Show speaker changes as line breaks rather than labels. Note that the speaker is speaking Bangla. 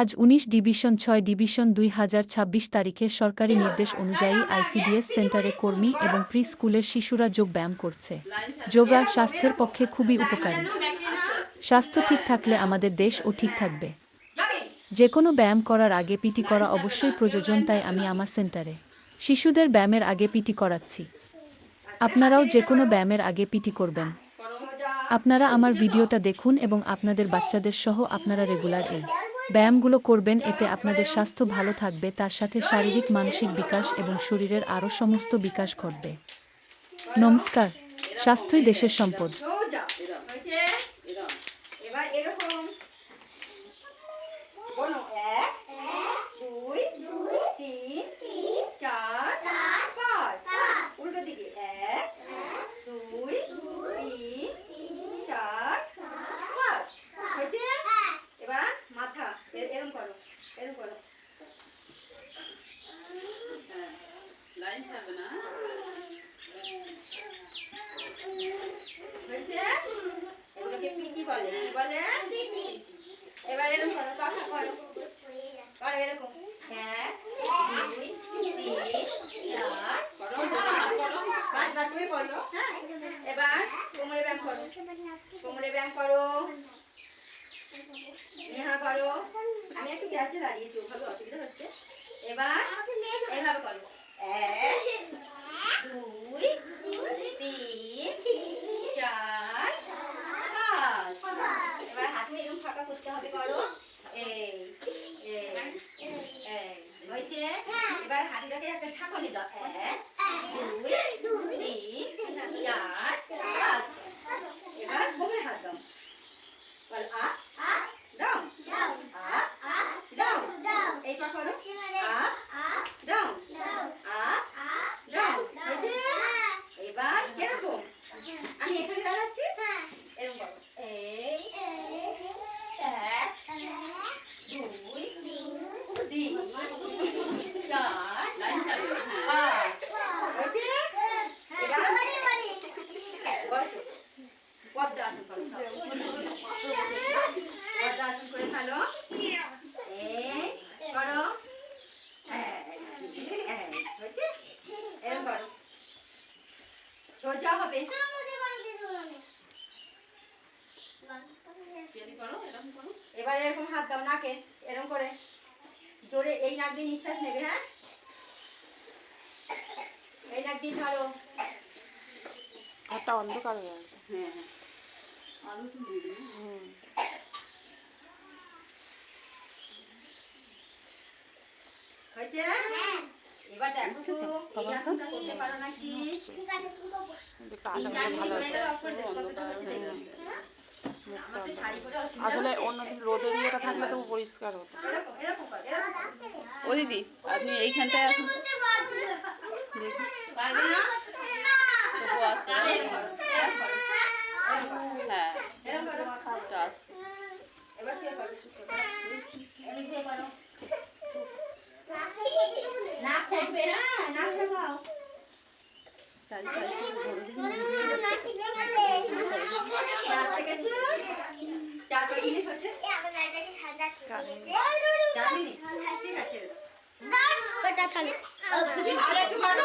আজ ১৯ ডিভিশন ৬ ডিভিশন ২০২৬ তারিখে সরকারি নির্দেশ অনুযায়ী আইসিডিএস সেন্টারে কর্মী এবং প্রি স্কুলের শিশুরা যোগ ব্যায়াম করছে। যোগা স্বাস্থ্যের পক্ষে খুবই উপকারী। স্বাস্থ্য ঠিক থাকলে আমাদের দেশও ঠিক থাকবে। যে কোনো ব্যায়াম করার আগে পিটি করা অবশ্যই প্রয়োজন, তাই আমি আমার সেন্টারে শিশুদের ব্যায়ামের আগে পিটি করাচ্ছি। আপনারাও যে কোনো ব্যায়ামের আগে পিটি করবেন। আপনারা আমার ভিডিওটা দেখুন এবং আপনাদের বাচ্চাদের সহ আপনারা রেগুলার এই ব্যায়ামগুলো করবেন, এতে আপনাদের স্বাস্থ্য ভালো থাকবে, তার সাথে শারীরিক মানসিক বিকাশ এবং শরীরের আরও সমস্ত বিকাশ ঘটবে। নমস্কার। স্বাস্থ্যই দেশের সম্পদ।
এবার মাথা এরকম করো, এরকম করো। লাইন ছাড়বে না, হয়েছে? এগুলোকে পিটি বলে, কি বলে? এবার এরকম করো, কথা করো, করো এরকম। ১ ২ ৩ ৪ করো, করো, বারবার করে করো। হ্যাঁ, এবার কোমরে ব্যায়াম করো, কোমরে ব্যায়াম করো। নেহা করো। আমি একটু গ্যাসে দাঁড়িয়েছি, ওভাবে অসুবিধা হচ্ছে। এবার এইভাবে করো। ১ ২ ৩ ৪ ৫। এবার হাতে এরকম ফাঁকা করতে হবে, করো। এই হয়েছে? এবার হাতিটাকে একটা ঝাঁকুনি দাও। ১ ২ ৩ ৪ ৫। এবার কোমরে হাত দাও, বল আ ডাউন, আ ডাউন। এইবার করো, আ ডাউন, আ ডাউন। হয়েছে? এবার এরকম আমি এখানে দাঁড়াচ্ছি, এরকম করো। এই ১ ২ ৩ ৪ ৫। হয়েছে? এবার বসো, পদ্মাসন করো, পদ্মাসন করে ফেলো। এই করো, হয়েছে? এরকম করো, সোজা হবে। এবার এরকম হাত দাও নাকে, এরকম করে জোরে এই নাক দিয়ে নিঃশ্বাস নেবে। হ্যাঁ, এই নাক দিয়ে ছাড়ো।
একটা অন্ধকার হয়ে আছে।
হ্যাঁ হয়েছে? এবার দেখো তো এই আসনটা করতে পারো নাকি?
আসলে অন্যদিন রোদের ইয়েটা থাকলে তো পরিষ্কার হতো।
ও দিদি, আপনি এইখানটায় আসুন।
পারবে না?
তবু আসছে। হ্যাঁ, একটু আসছে।
এবার শুয়ে পড়ো, এমনি শুয়ে পড়ো। না খুলবে না, না খাও।
চারি চারি ধরে দিন।
4 থেকে 4 মিনিট হচ্ছে। 4 মিনিট, ঠিক আছে। আর একটু করো।